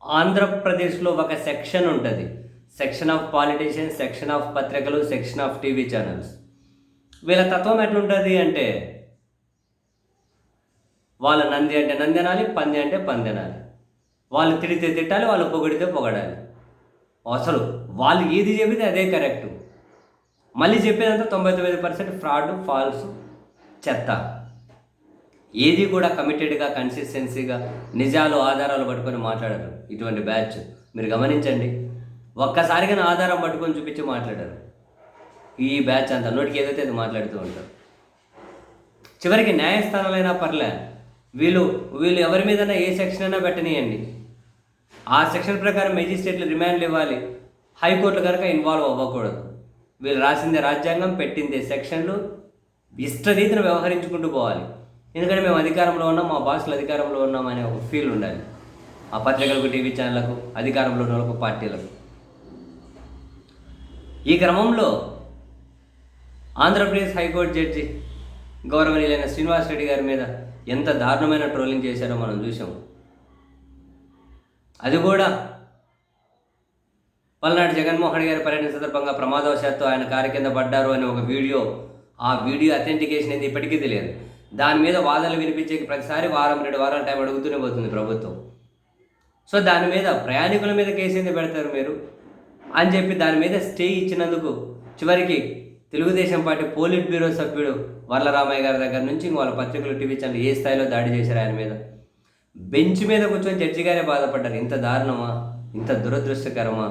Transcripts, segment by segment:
ఆంధ్రప్రదేశ్లో ఒక సెక్షన్ ఉంటుంది. Section of politicians, section of పత్రికలు, సెక్షన్ ఆఫ్ టీవీ ఛానల్స్. వీళ్ళ తత్వం ఎట్లుంటుంది అంటే, వాళ్ళ నంది అంటే నంది అనాలి, పంది అంటే పంది అనాలి. వాళ్ళు తిడితే తిట్టాలి, వాళ్ళు పొగిడితే పొగడాలి. అసలు వాళ్ళు ఏది చెబితే అదే కరెక్టు. మళ్ళీ చెప్పేదంతా 99% ఫ్రాడ్, ఫాల్స్, చెత్త. ఏది కూడా కమిటెడ్గా, కన్సిస్టెన్సీగా, నిజాలు ఆధారాలు పట్టుకొని మాట్లాడరు ఇటువంటి బ్యాచ్. మీరు గమనించండి, ఒక్కసారిగా ఆధారం పట్టుకొని చూపించి మాట్లాడారు. ఈ బ్యాచ్ అంతా నోటికి ఏదైతే అది మాట్లాడుతూ ఉంటారు. చివరికి న్యాయస్థానాలైనా పర్లే, వీళ్ళు ఎవరి మీదైనా ఏ సెక్షన్ అయినా పెట్టనీయండి, ఆ సెక్షన్ ప్రకారం మెజిస్ట్రేట్లు రిమాండ్లు ఇవ్వాలి. హైకోర్టు కనుక ఇన్వాల్వ్ అవ్వకూడదు. వీళ్ళు రాసిందే రాజ్యాంగం, పెట్టిందే సెక్షన్లు, ఇష్టరీతిని వ్యవహరించుకుంటూ పోవాలి. ఎందుకంటే మేము అధికారంలో ఉన్నాం, మా బాసులు అధికారంలో ఉన్నాం అనే ఒక ఫీల్ ఉండాలి ఆ పత్రికలకు, టీవీ ఛానళ్లకు, అధికారంలో ఉన్న వాళ్ళకు, పార్టీలకు. ఈ క్రమంలో ఆంధ్రప్రదేశ్ హైకోర్టు జడ్జి గౌరవనీయులైన శ్రీనివాస్ రెడ్డి గారి మీద ఎంత దారుణమైన ట్రోలింగ్ చేశారో మనం చూసాం. అది కూడా పల్నాడు జగన్మోహన్ రెడ్డి గారి పర్యటన సందర్భంగా ప్రమాదవశాత్తు ఆయన కారు కింద పడ్డారు అనే ఒక వీడియో. ఆ వీడియో అథెంటికేషన్ అనేది ఇప్పటికీ తెలియదు. దాని మీద వాదనలు వినిపించే ప్రతిసారి వారం 2 వారాల టైం అడుగుతూనే పోతుంది ప్రభుత్వం. సో దాని మీద ప్రయాణికుల మీద కేసు ఎందుకు పెడతారు మీరు అని చెప్పి దాని మీద స్టే ఇచ్చినందుకు చివరికి తెలుగుదేశం పార్టీ పోలిట్ బ్యూరో సభ్యుడు వర్లరామయ్య గారి దగ్గర నుంచి వాళ్ళ పత్రికలు, టీవీ ఛానల్ ఏ స్థాయిలో దాడి చేశారు ఆయన మీద. బెంచ్ మీద కూర్చొని జడ్జి గారే బాధపడ్డారు. ఇంత దారుణమా, ఇంత దురదృష్టకరమా?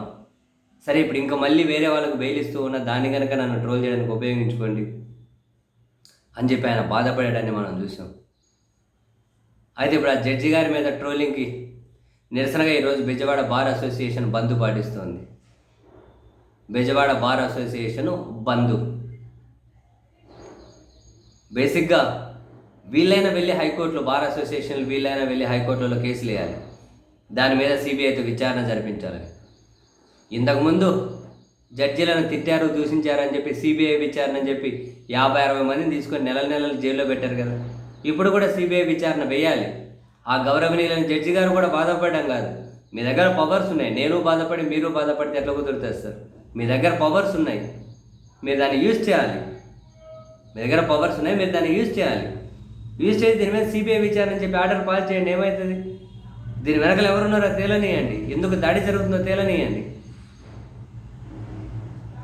సరే, ఇప్పుడు ఇంకా మళ్ళీ వేరే వాళ్ళకు బెయిల్ ఇస్తూ ఉన్న దాన్ని కనుక నన్ను ట్రోల్ చేయడానికి ఉపయోగించుకోండి అని చెప్పి ఆయన బాధపడేటాన్ని మనం చూసాం. అయితే ఇప్పుడు ఆ జడ్జి గారి మీద ట్రోలింగ్కి నిరసనగా ఈరోజు బెజవాడ బార్ అసోసియేషన్ బంద్ పాటిస్తోంది. బెజవాడ బార్ అసోసియేషను బంద్. బేసిక్గా వీళ్ళైనా వెళ్ళి హైకోర్టులో, బార్ అసోసియేషన్లు వీళ్ళైనా వెళ్ళి హైకోర్టులో కేసులు వేయాలి. దాని మీద సిబిఐతో విచారణ జరిపించాలని. ఇంతకుముందు జడ్జీలను తిట్టారు, దూషించారని చెప్పి సిబిఐ విచారణ అని చెప్పి 50-60 మందిని తీసుకొని నెలలు జైల్లో పెట్టారు కదా. ఇప్పుడు కూడా సిబిఐ విచారణ వేయాలి. ఆ గౌరవనీయులైన జడ్జి గారు కూడా బాధపడడం కాదు, మీ దగ్గర పవర్స్ ఉన్నాయి. నేను బాధపడి మీరు బాధపడితే ఎట్లా కుదురుతుంది సార్? మీ దగ్గర పవర్స్ ఉన్నాయి, మీరు దాన్ని యూజ్ చేయాలి. మీ దగ్గర పవర్స్ ఉన్నాయి, మీరు దాన్ని యూజ్ చేయాలి. యూజ్ చేసి దీని మీద సిబిఐ విచారణ అని చెప్పి ఆర్డర్ పాస్ చేయండి. ఏమవుతుంది? దీని వెనకలు ఎవరున్నారో తేలనీయండి, ఎందుకు దాడి జరుగుతుందో తేలనీయండి.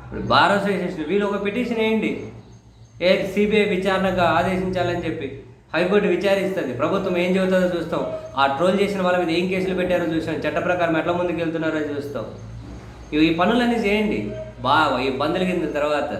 ఇప్పుడు బార్ అసోసియేషన్ వీళ్ళు ఒక పిటిషన్ వేయండి, సిబిఐ విచారణకు ఆదేశించాలని చెప్పి. హైకోర్టు విచారిస్తుంది, ప్రభుత్వం ఏం చెబుతుందో చూస్తాం. ఆ ట్రోల్ చేసిన వాళ్ళ మీద ఏం కేసులు పెట్టారో చూస్తాం, చట్ట ప్రకారం ఎట్లా ముందుకు వెళ్తున్నారో చూస్తాం. ఈ పనులన్నీ చేయండి ఈ బంధులు కింద తర్వాత.